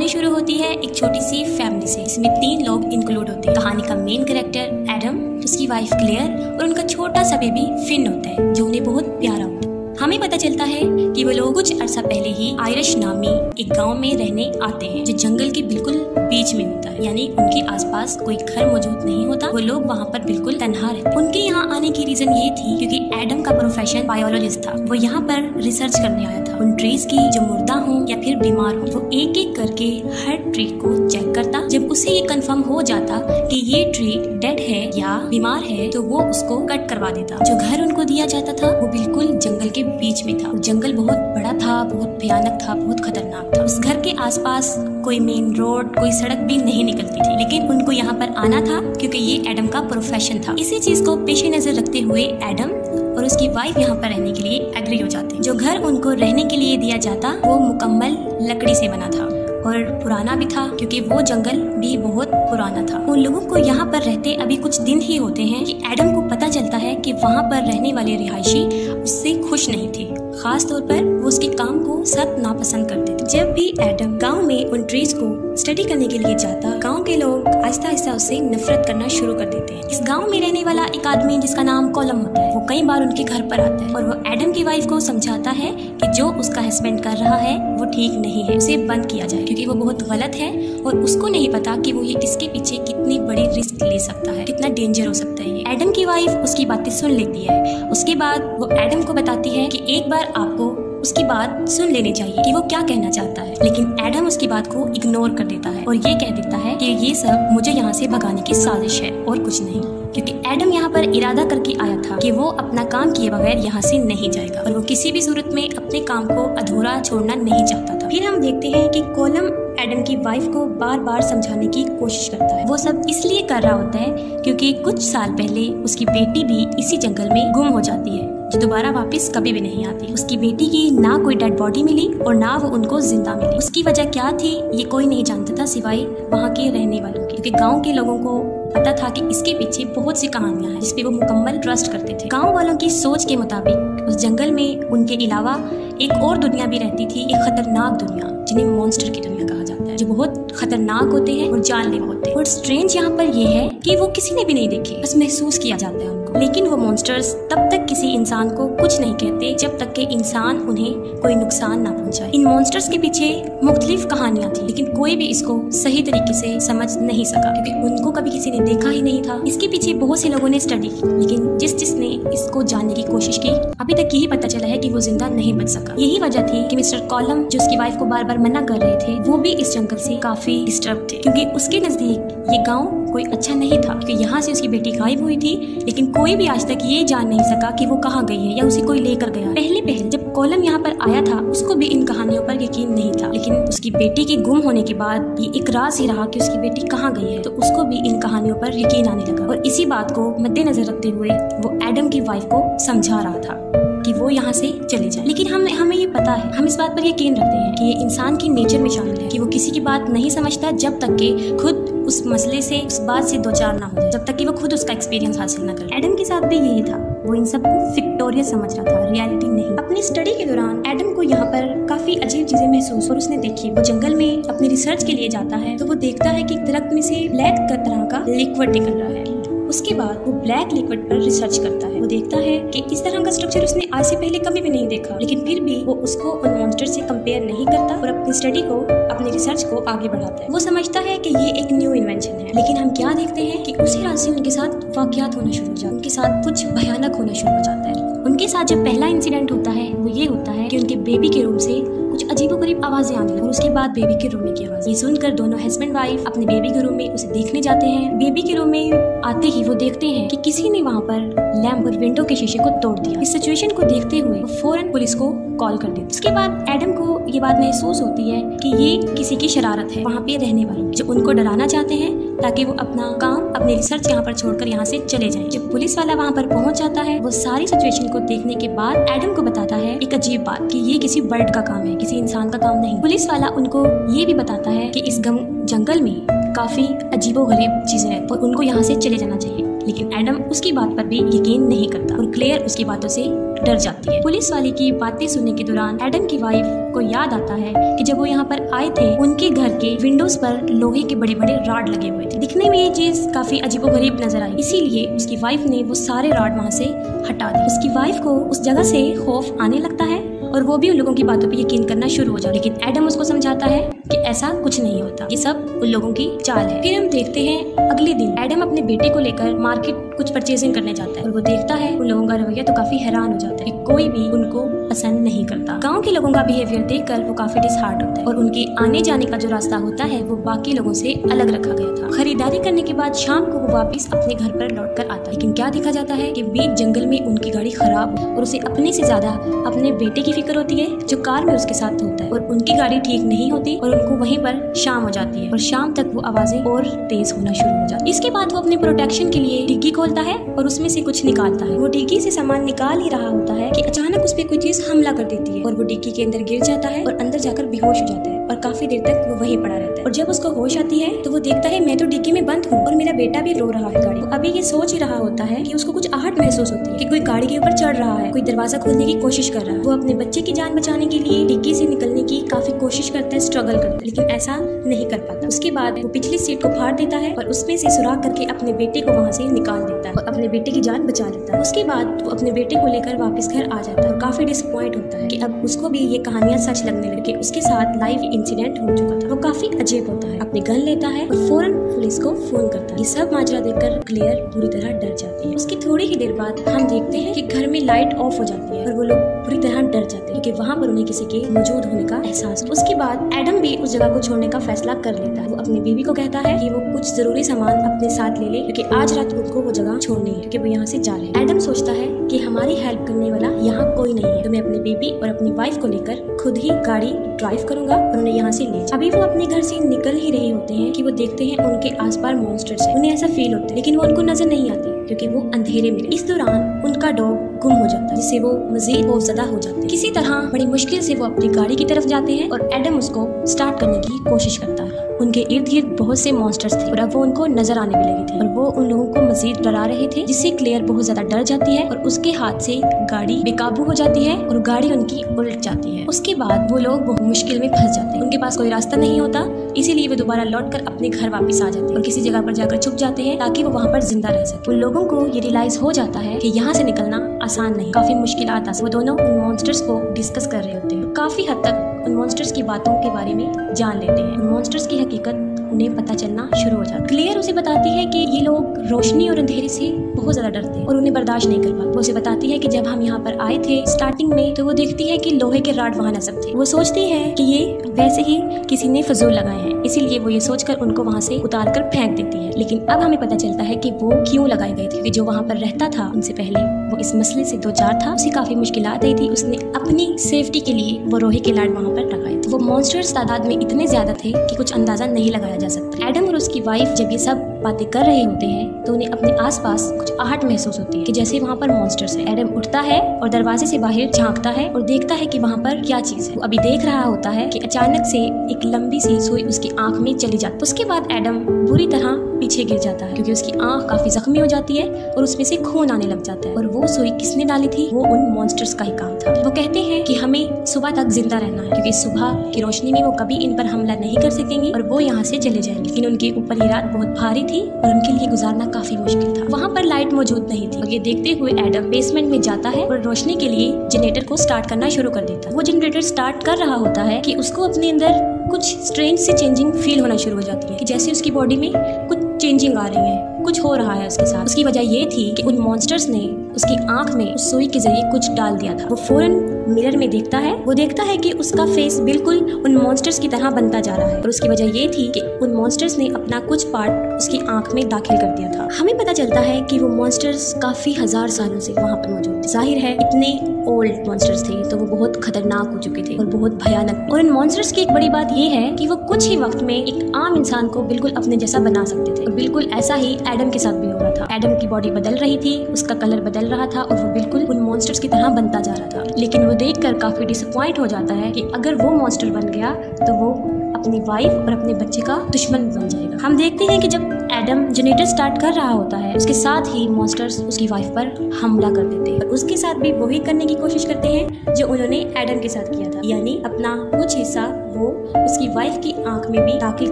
कहानी शुरू होती है एक छोटी सी फैमिली से, इसमें 3 लोग इंक्लूड होते हैं। कहानी का मेन कैरेक्टर एडम, उसकी वाइफ क्लेयर और उनका छोटा सा बेबी फिन होता है जो उन्हें बहुत प्यारा होता है। हमें पता चलता है कि वो लोग कुछ अरसा पहले ही आयरिश नामी एक गांव में रहने आते हैं जो जंगल के बिल्कुल बीच में होता है, यानी उनके आसपास कोई घर मौजूद नहीं होता। वो लोग वहाँ पर बिल्कुल तन्हा रहते हैं। उनके यहाँ आने की रीजन ये थी क्योंकि एडम का प्रोफेशन बायोलॉजिस्ट था। वो यहाँ पर रिसर्च करने आया था उन ट्रीज की जो मुर्दा हो या फिर बीमार हो। वो एक एक करके हर ट्री को चेक करता। जब उसे ये कंफर्म हो जाता कि ये ट्री डेड है या बीमार है तो वो उसको कट करवा देता। जो घर उनको दिया जाता था वो बिल्कुल जंगल के बीच में था। जंगल बहुत बड़ा था, बहुत भयानक था, बहुत खतरनाक था। उस घर के आसपास कोई मेन रोड, कोई सड़क भी नहीं निकलती थी, लेकिन उनको यहाँ पर आना था क्योंकि ये एडम का प्रोफेशन था। इसी चीज को पेशे नजर रखते हुए एडम और उसकी वाइफ यहाँ पर रहने के लिए एग्री हो जाते। जो घर उनको रहने के लिए दिया जाता वो मुकम्मल लकड़ी से बना था और पुराना भी था क्योंकि वो जंगल भी बहुत पुराना था। उन लोगों को यहाँ पर रहते अभी कुछ दिन ही होते हैं कि एडम को पता चलता है कि वहाँ पर रहने वाले रिहायशी उससे खुश नहीं थे। खास तौर पर वो उसके काम को सख्त नापसंद करते थे। जब भी एडम गांव में उन ट्रीज को स्टडी करने के लिए जाता, गांव के लोग आहिस्ता आहिस्ता उससे नफरत करना शुरू कर देते हैं। इस गांव में रहने वाला एक आदमी जिसका नाम कॉलम होता है, वो कई बार उनके घर पर आता है और वो एडम की वाइफ को समझाता है कि जो उसका हस्बैंड कर रहा है वो ठीक नहीं है, उसे बंद किया जाए क्योंकि वो बहुत गलत है और उसको नहीं पता कि वो ये इसके पीछे कितनी बड़ी रिस्क ले सकता है, कितना डेंजर हो सकता है ये। एडम की वाइफ उसकी बातें सुन लेती है। उसके बाद वो एडम को बताती है कि एक बार आपको उसकी बात सुन लेनी चाहिए कि वो क्या कहना चाहता है, लेकिन एडम उसकी बात को इग्नोर कर देता है और ये कह देता है कि ये सब मुझे यहाँ से भगाने की साजिश है और कुछ नहीं, क्योंकि एडम यहाँ पर इरादा करके आया था कि वो अपना काम किए बगैर यहाँ से नहीं जाएगा और वो किसी भी सूरत में अपने काम को अधूरा छोड़ना नहीं चाहता था। फिर हम देखते हैं कि कॉलम एडम की वाइफ को बार बार समझाने की कोशिश करता है। वो सब इसलिए कर रहा होता है क्योंकि कुछ साल पहले उसकी बेटी भी इसी जंगल में गुम हो जाती है जो दोबारा वापस कभी भी नहीं आती। उसकी बेटी की ना कोई डेड बॉडी मिली और ना वो उनको जिंदा मिली। उसकी वजह क्या थी ये कोई नहीं जानता था सिवाय वहाँ के रहने वालों की, क्योंकि गांव के लोगों को पता था कि इसके पीछे बहुत सी कहानियां हैं जिसपे वो मुकम्मल ट्रस्ट करते थे। गांव वालों की सोच के मुताबिक उस जंगल में उनके अलावा एक और दुनिया भी रहती थी, एक खतरनाक दुनिया जिन्हें मॉन्स्टर की दुनिया कहा जाता है, जो बहुत खतरनाक होते हैं और जानलेवा होते हैं। और स्ट्रेंज यहाँ पर ये है कि वो किसी ने भी नहीं देखे, बस महसूस किया जाता है उनको। लेकिन वो मॉन्स्टर्स तब तक किसी इंसान को कुछ नहीं कहते जब तक कि इंसान उन्हें कोई नुकसान ना पहुंचाए। इन मॉन्स्टर्स के पीछे मुख्तलिफ कहानियां थी, लेकिन कोई भी इसको सही तरीके से समझ नहीं सका क्योंकि उनको कभी किसी ने देखा ही नहीं था। इसके पीछे बहुत से लोगों ने स्टडी की, लेकिन जिसने इसको जानने की कोशिश की अभी तक यही पता चला है कि वो जिंदा नहीं बच सका। यही वजह थी कि मिस्टर कॉलम जो उसकी वाइफ को बार बार मना कर रहे थे, वो भी इस जंगल से काफी डिस्टर्ब थे क्योंकि उसके नजदीक ये गाँव कोई अच्छा नहीं था क्योंकि यहाँ से उसकी बेटी गायब हुई थी, लेकिन कोई भी आज तक ये जान नहीं सका कि वो कहाँ गई है या उसे कोई लेकर गया। पहले जब कॉलम यहाँ पर आया था उसको भी इन कहानियों पर यकीन नहीं था, लेकिन उसकी बेटी के गुम होने के बाद ये एक राज ही रहा कि उसकी बेटी कहाँ गई है, तो उसको भी इन कहानियों पर यकीन आने लगा और इसी बात को मद्देनजर रखते हुए वो एडम की वाइफ को समझा रहा था कि वो यहाँ से चले जाए। लेकिन हमें ये पता है, हम इस बात पर यकीन रखते हैं कि ये इंसान की नेचर में शामिल है कि वो किसी की बात नहीं समझता जब तक कि खुद उस मसले से, उस बात से दो चार ना हो जाए, जब तक कि वो खुद उसका एक्सपीरियंस हासिल ना करे। एडम के साथ भी यही था, वो इन सबको फिक्टोरियस समझ रहा था, रियलिटी नहीं। अपनी स्टडी के दौरान एडम को यहाँ पर काफी अजीब चीजें महसूस और उसने देखी। वो जंगल में अपनी रिसर्च के लिए जाता है तो वो देखता है कि दरख्त में से ब्लैक तरह का लिक्विड निकल रहा है। उसके बाद वो ब्लैक लिक्विड पर रिसर्च करता है। वो देखता है कि इस तरह का स्ट्रक्चर उसने आज से पहले कभी भी नहीं देखा, लेकिन फिर भी वो उसको उन मॉन्स्टर से कंपेयर नहीं करता और अपनी स्टडी को, अपनी रिसर्च को आगे बढ़ाता है। वो समझता है कि ये एक न्यू इन्वेंशन है, लेकिन हम क्या देखते हैं कि उसी रात से उनके साथ वाकयात होना शुरू हो जाता है, उनके साथ कुछ भयानक होना शुरू हो जाता है। उनके साथ जो पहला इंसिडेंट होता है वो ये होता है कि उनके बेबी के रूम से कुछ अजीबोगरीब आवाजें आने लगी और उसके बाद बेबी के रोने की आवाज। ये सुनकर दोनों हस्बैंड वाइफ अपने बेबी के रूम में उसे देखने जाते हैं। बेबी के रूम में आते ही वो देखते हैं कि किसी ने वहाँ पर लैंप और विंडो के शीशे को तोड़ दिया। इस सिचुएशन को देखते हुए वो फौरन पुलिस को कॉल कर देते। उसके बाद एडम को ये बात महसूस होती है कि ये किसी की शरारत है, वहाँ पे रहने वालों जो उनको डराना चाहते हैं ताकि वो अपना काम, अपनी रिसर्च यहाँ पर छोड़कर यहाँ से चले जाएं। जब पुलिस वाला वहाँ पर पहुँच जाता है वो सारी सिचुएशन को देखने के बाद एडम को बताता है एक अजीब बात कि ये किसी बर्ड का काम है, किसी इंसान का काम नहीं। पुलिस वाला उनको ये भी बताता है कि इस जंगल में काफी अजीबोगरीब चीजें हैं और उनको यहाँ से चले जाना चाहिए। लेकिन एडम उसकी बात पर भी यकीन नहीं करता और क्लेयर उसकी बातों से डर जाती है। पुलिस वाले की बातें सुनने के दौरान एडम की वाइफ को याद आता है कि जब वो यहाँ पर आए थे उनके घर के विंडोज पर लोहे के बड़े बड़े रॉड लगे हुए थे। दिखने में ये चीज काफी अजीबोगरीब नजर आई, इसीलिए उसकी वाइफ ने वो सारे रॉड वहाँ से हटा दिए। उसकी वाइफ को उस जगह से खौफ आने लगता है और वो भी उन लोगों की बातों पे यकीन करना शुरू हो जाता है, लेकिन एडम उसको समझाता है कि ऐसा कुछ नहीं होता, ये सब उन लोगों की चाल है। फिर हम देखते हैं अगले दिन एडम अपने बेटे को लेकर मार्केट कुछ परचेजिंग करने जाता है और वो देखता है उन लोगों का रवैया तो काफी हैरान हो जाता है कि कोई भी उनको पसंद नहीं करता। गांव के लोगों का बिहेवियर देखकर वो काफी डिसहार्ट होता है और उनके आने जाने का जो रास्ता होता है वो बाकी लोगों से अलग रखा गया था। खरीदारी करने के बाद शाम को वो वापस अपने घर पर लौट कर आता है, लेकिन क्या देखा जाता है कि बीच जंगल में उनकी गाड़ी खराब हो और उसे अपने से ज्यादा अपने बेटे की फिक्र होती है जो कार में उसके साथ होता है, और उनकी गाड़ी ठीक नहीं होती और उनको वहीं पर शाम हो जाती है और शाम तक वो आवाजें और तेज होना शुरू हो जाती है। इसके बाद वो अपने प्रोटेक्शन के लिए डिग्गी खोलता है और उसमें से कुछ निकालता है। वो डिग्गी से सामान निकाल ही रहा होता है कि अचानक उस पर कोई चीज हमला कर देती है और वो डिग्गी के अंदर गिर जाता है और अंदर जाकर बेहोश हो जाता है और काफी देर तक वो वहीं पड़ा रहता है। और जब उसको होश आती है तो वो देखता है मैं तो डिग्गी में बंद हूँ और मेरा बेटा भी रो रहा है गाड़ी। तो अभी ये सोच ही रहा होता है कि उसको कुछ आहट महसूस होती है कि कोई गाड़ी के ऊपर चढ़ रहा है, कोई दरवाजा खोलने की कोशिश कर रहा है। वो अपने बच्चे की जान बचाने के लिए डिग्गी से निकलने की काफी कोशिश करता है, स्ट्रगल करता है, लेकिन ऐसा नहीं कर पाता। उसके बाद वो पिछली सीट को फाड़ देता है और उसमें से सुराख करके अपने बेटे को वहाँ से निकाल देता है और अपने बेटे की जान बचा लेता है। उसके बाद वो अपने बेटे को लेकर वापस घर आ जाता है और काफी डिसअपॉइंट होता है कि अब उसको भी ये कहानियां सच लगने लगी, उसके साथ लाइव इंसिडेंट हो चुका था। वो काफी अजीब होता है, अपने गन लेता है और फौरन पुलिस को फोन करता है। ये सब माजरा देखकर क्लेयर पूरी तरह डर जाती है। उसकी थोड़ी ही देर बाद हम देखते हैं कि घर में लाइट ऑफ हो जाती है और वो लोग पूरी तरह डर जाते हैं क्योंकि वहाँ पर उन्हें किसी के मौजूद होने का एहसास हो। उसके बाद एडम भी उस जगह को छोड़ने का फैसला कर लेता है। वो अपनी बीवी को कहता है कि वो कुछ जरूरी सामान अपने साथ ले ले क्योंकि आज रात उनको वो जगह छोड़नी है क्योंकि वो यहाँ से जा रहे हैं। एडम सोचता है कि हमारी हेल्प करने वाला यहाँ कोई नहीं है, तो मैं अपनी बेबी और अपनी वाइफ को लेकर खुद ही गाड़ी ड्राइव करूंगा और उन्हें यहाँ से ले। अभी वो अपने घर से निकल ही रहे होते हैं कि वो देखते हैं उनके आसपास मॉन्स्टर्स हैं। उन्हें ऐसा फील होता है लेकिन वो उनको नजर नहीं आती क्योंकि वो अंधेरे में। इस दौरान उनका डॉग गुम हो जाता है जिससे वो मजीद खौफजदा हो जाते हैं। किसी तरह बड़ी मुश्किल से वो अपनी गाड़ी की तरफ जाते हैं और एडम उसको स्टार्ट करने की कोशिश करता है। उनके इर्द गिर्द बहुत से मॉन्स्टर्स थे और अब वो उनको नजर आने भी लगे थे और वो उन लोगों को मजीद डरा रहे थे जिससे क्लेयर बहुत ज्यादा डर जाती है और उसके हाथ से गाड़ी बेकाबू हो जाती है और गाड़ी उनकी उलट जाती है। उसके बाद वो लोग बहुत मुश्किल में फंस जाते हैं, उनके पास कोई रास्ता नहीं होता, इसीलिए वो दोबारा लौटकर अपने घर वापस आ जाते हैं और किसी जगह पर जाकर छुप जाते हैं ताकि वो वहाँ पर जिंदा रह सके। उन लोगों को ये रियलाइज हो जाता है कि यहाँ से निकलना आसान नहीं, काफी मुश्किलात आती है। वो दोनों उन मॉन्स्टर्स को डिस्कस कर रहे होते हैं, काफी हद तक उन मॉन्स्टर्स की बातों के बारे में जान लेते हैं। उन मॉन्स्टर्स की हकीकत उन्हें पता चलना शुरू हो जाता है। क्लेयर उसे बताती है कि ये लोग रोशनी और अंधेरे से बहुत ज्यादा डरते हैं और उन्हें बर्दाश्त नहीं कर पाते। वो उसे बताती है कि जब हम यहाँ पर आए थे स्टार्टिंग में तो वो देखती है कि लोहे के रॉड वहाँ नजर थे। वो सोचती है कि ये वैसे ही किसी ने फजूल लगाए हैं, इसीलिए वो ये सोचकर उनको वहाँ से उतार कर फेंक देती है। लेकिन अब हमें पता चलता है कि वो क्यों लगाए गए थे, क्योंकि जो वहाँ पर रहता था उनसे पहले वो इस मसले से दो चार था, उसे काफी मुश्किलात आई थी। उसने अपनी सेफ्टी के लिए वो लोहे के रॉड वहाँ पर लगाए थे। वो मॉन्स्टर्स तादाद में इतने ज्यादा थे कि कुछ अंदाजा नहीं लगाया जा सकता। एडम और उसकी वाइफ जब ये सब बातें कर रहे होते हैं तो उन्हें अपने आसपास कुछ आहट महसूस होती है कि जैसे वहाँ पर मॉन्स्टर्स है। एडम उठता है और दरवाजे से बाहर झांकता है और देखता है कि वहाँ पर क्या चीज है। वो अभी देख रहा होता है कि अचानक से एक लंबी सी सुई उसकी आंख में चली जाती है। उसके बाद एडम बुरी तरह पीछे गिर जाता है क्योंकि उसकी आंख काफी जख्मी हो जाती है और उसमें से खून आने लग जाता है। और वो सुई किसने डाली थी? वो उन मॉन्स्टर्स का ही काम था। वो कहते हैं कि हमें सुबह तक जिंदा रहना है क्योंकि सुबह की रोशनी में वो कभी इन पर हमला नहीं कर सकेंगे और वो यहाँ से चले जाएंगे। लेकिन उनके ऊपर ये रात बहुत भारी थी और उनके लिए गुजारना काफी मुश्किल था। वहाँ पर लाइट मौजूद नहीं थी और ये देखते हुए एडम बेसमेंट में जाता है और रोशनी के लिए जनरेटर को स्टार्ट करना शुरू कर देता है। वो जनरेटर स्टार्ट कर रहा होता है कि उसको अपने अंदर कुछ स्ट्रेंज से चेंजिंग फील होना शुरू हो जाती है कि जैसे उसकी बॉडी में कुछ चेंजिंग आ रही है, कुछ हो रहा है उसके साथ। उसकी वजह ये थी कि उन मॉन्स्टर्स ने उसकी आंख में उस सुई के जरिए कुछ डाल दिया था। वो फौरन मिरर में देखता है, वो देखता है कि उसका फेस बिल्कुल उन मॉन्स्टर्स की तरह बनता जा रहा है और उसकी वजह ये थी कि उन मॉन्स्टर्स ने अपना कुछ पार्ट उसकी आंख में दाखिल कर दिया था। हमें पता चलता है कि वो मॉन्स्टर्स काफी हजार सालों से वहाँ पर मौजूद थे। जाहिर है इतने ओल्ड मॉन्स्टर्स थे तो वो बहुत खतरनाक हो चुके थे और बहुत भयानक। और इन मॉन्स्टर्स की एक बड़ी बात ये है कि वो कुछ ही वक्त में एक आम इंसान को बिल्कुल अपने जैसा बना सकते थे और बिल्कुल ऐसा ही एडम के साथ भी हो रहा था। एडम की बॉडी बदल रही थी, उसका कलर बदल रहा था और वो बिल्कुल उन मॉन्स्टर्स की तरह बनता जा रहा था। लेकिन वो देखकर काफी डिसअपॉइंट हो जाता है कि अगर वो मॉन्स्टर बन गया तो वो अपनी वाइफ और अपने बच्चे का दुश्मन बन जाएगा। हम देखते हैं कि जब एडम जनरेटर स्टार्ट कर रहा होता है, उसके साथ ही मॉन्स्टर्स उसकी वाइफ पर हमला कर देते हैं और उसके साथ भी वही करने की कोशिश करते हैं जो उन्होंने एडम के साथ किया था, यानी अपना कुछ हिस्सा वो उसकी वाइफ की आंख में भी दाखिल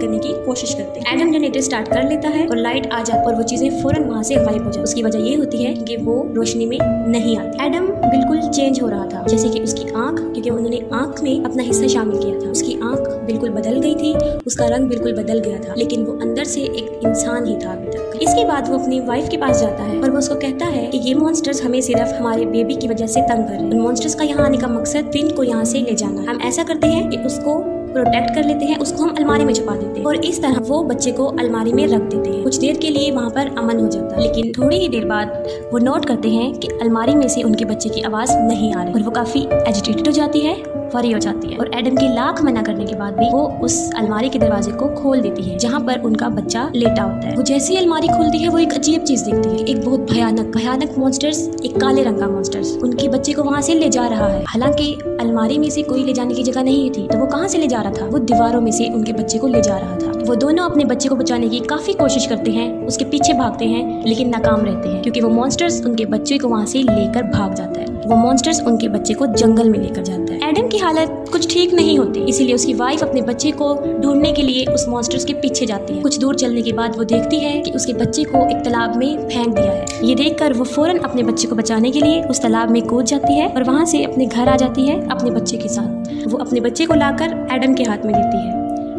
करने की कोशिश करते हैं। एडम जनरेटर स्टार्ट कर लेता है और लाइट आ जाती है और वो चीजें फौरन वहाँ से गायब हो जाती है। उसकी वजह ये होती है कि वो रोशनी में नहीं आती। एडम बिल्कुल चेंज हो रहा था, जैसे कि उसकी आंख, क्योंकि उन्होंने आंख में अपना हिस्सा शामिल किया था, उसकी आंख बिल्कुल बदल गई थी, उसका रंग बिल्कुल बदल गया था, लेकिन वो अंदर से एक इंसान ही था अभी तक। इसके बाद वो अपनी वाइफ के पास जाता है और वो उसको कहता है कि ये मॉन्स्टर्स हमें सिर्फ हमारे बेबी की वजह से तंग कर रहे हैं। उन मॉन्स्टर्स का यहाँ आने का मकसद फिन को यहाँ से ले जाना। हम ऐसा करते हैं कि उसको प्रोटेक्ट कर लेते हैं, उसको हम अलमारी में छुपा देते हैं और इस तरह वो बच्चे को अलमारी में रख देते हैं। कुछ देर के लिए वहाँ पर अमन हो जाता है, लेकिन थोड़ी ही देर बाद वो नोट करते हैं कि अलमारी में से उनके बच्चे की आवाज़ नहीं आ रही और वो काफ़ी एजिटेटेड हो जाती है, वरी हो जाती है और एडम की लाख मना करने के बाद भी वो उस अलमारी के दरवाजे को खोल देती है जहाँ पर उनका बच्चा लेटा होता है। वो जैसे ही अलमारी खोलती है वो एक अजीब चीज देखती है, एक बहुत भयानक मॉन्स्टर्स, एक काले रंग का मॉन्स्टर्स उनके बच्चे को वहाँ से ले जा रहा है। हालांकि अलमारी में से कोई ले जाने की जगह नहीं थी, तो वो कहाँ से ले जा रहा था? वो दीवारों में से उनके बच्चे को ले जा रहा था। वो दोनों अपने बच्चे को बचाने की काफी कोशिश करते हैं, उसके पीछे भागते हैं, लेकिन नाकाम रहते हैं क्योंकि वो मॉन्स्टर्स उनके बच्चे को वहाँ से लेकर भाग जाता है। वो मॉन्स्टर्स उनके बच्चे को जंगल में लेकर जाता है। एडम की हालत कुछ ठीक नहीं होती, इसीलिए उसकी वाइफ अपने बच्चे को ढूंढने के लिए उस मॉन्स्टर्स के पीछे जाती है। कुछ दूर चलने के बाद वो देखती है कि उसके बच्चे को एक तालाब में फेंक दिया है। ये देखकर वो फौरन अपने बच्चे को बचाने के लिए उस तालाब में कूद जाती है और वहाँ से अपने घर आ जाती है अपने बच्चे के साथ। वो अपने बच्चे को लाकर एडम के हाथ में देती है।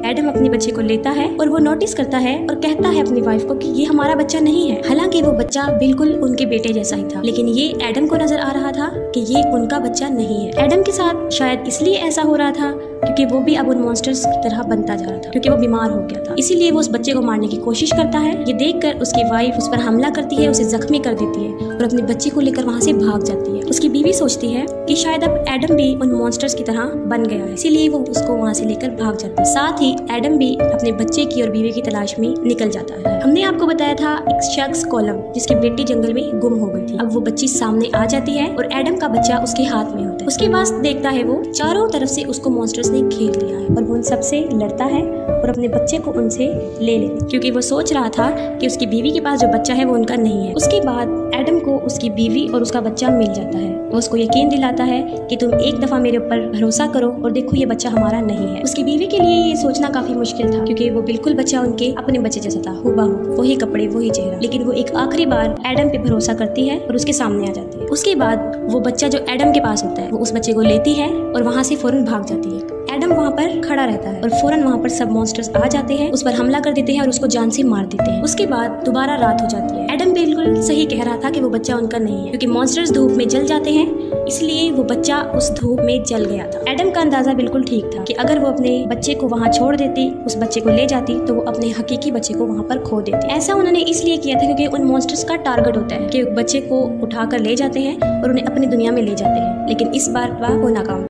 एडम अपने बच्चे को लेता है और वो नोटिस करता है और कहता है अपनी वाइफ को कि ये हमारा बच्चा नहीं है। हालांकि वो बच्चा बिल्कुल उनके बेटे जैसा ही था, लेकिन ये एडम को नजर आ रहा था कि ये उनका बच्चा नहीं है। एडम के साथ शायद इसलिए ऐसा हो रहा था क्योंकि वो भी अब उन मॉन्स्टर्स की तरह बनता जा रहा था, क्योंकि वो बीमार हो गया था। इसीलिए वो उस बच्चे को मारने की कोशिश करता है। ये देखकर उसकी वाइफ उस पर हमला करती है, उसे जख्मी कर देती है और अपने बच्चे को लेकर वहाँ से भाग जाती है। उसकी बीवी सोचती है कि शायद अब एडम भी उन मॉन्स्टर्स की तरह बन गया है, इसीलिए वो उसको वहाँ से लेकर भाग जाती है। साथ ही एडम भी अपने बच्चे की और बीवी की तलाश में निकल जाता है। हमने आपको बताया था एक शख्स कॉलम जिसकी बेटी जंगल में गुम हो गई थी। अब वो बच्ची सामने आ जाती है और एडम का बच्चा उसके हाथ में होता है। उसके बाद देखता है वो चारों तरफ से उसको मॉन्स्टर्स ने घेर लिया है और वो उन सबसे लड़ता है और अपने बच्चे को उनसे ले लेता, क्योंकि वो सोच रहा था कि उसकी बीवी के पास जो बच्चा है वो उनका नहीं है। उसके बाद एडम को उसकी बीवी और उसका बच्चा मिल जाता है। वो उसको यकीन दिलाता है कि तुम एक दफा मेरे ऊपर भरोसा करो और देखो ये बच्चा हमारा नहीं है। उसकी बीवी के लिए ये सोचना काफी मुश्किल था, क्योंकि वो बिल्कुल बच्चा उनके अपने बच्चे जैसा था, हुबहू, वही कपड़े, वही चेहरा। लेकिन वो एक आखिरी बार एडम पे भरोसा करती है और उसके सामने आ जाती है। उसके बाद वो बच्चा जो एडम के पास होता है वो उस बच्चे को लेती है और वहाँ से फौरन भाग जाती है। एडम वहाँ पर खड़ा रहता है और फौरन वहाँ पर सब मॉन्स्टर्स आ जाते हैं, उस पर हमला कर देते हैं और उसको जान से मार देते हैं। उसके बाद दोबारा रात हो जाती है। एडम बिल्कुल सही कह रहा था कि वो बच्चा उनका नहीं है, क्योंकि मॉन्स्टर्स धूप में जल जाते हैं, इसलिए वो बच्चा उस धूप में जल गया था। एडम का अंदाजा बिल्कुल ठीक था कि अगर वो अपने बच्चे को वहाँ छोड़ देती, उस बच्चे को ले जाती, तो वो अपने हकीकी बच्चे को वहाँ पर खो देती। ऐसा उन्होंने इसलिए किया था क्योंकि उन मॉन्स्टर्स का टारगेट होता है कि बच्चे को उठाकर ले जाते हैं और उन्हें अपनी दुनिया में ले जाते हैं, लेकिन इस बार वो नाकाम।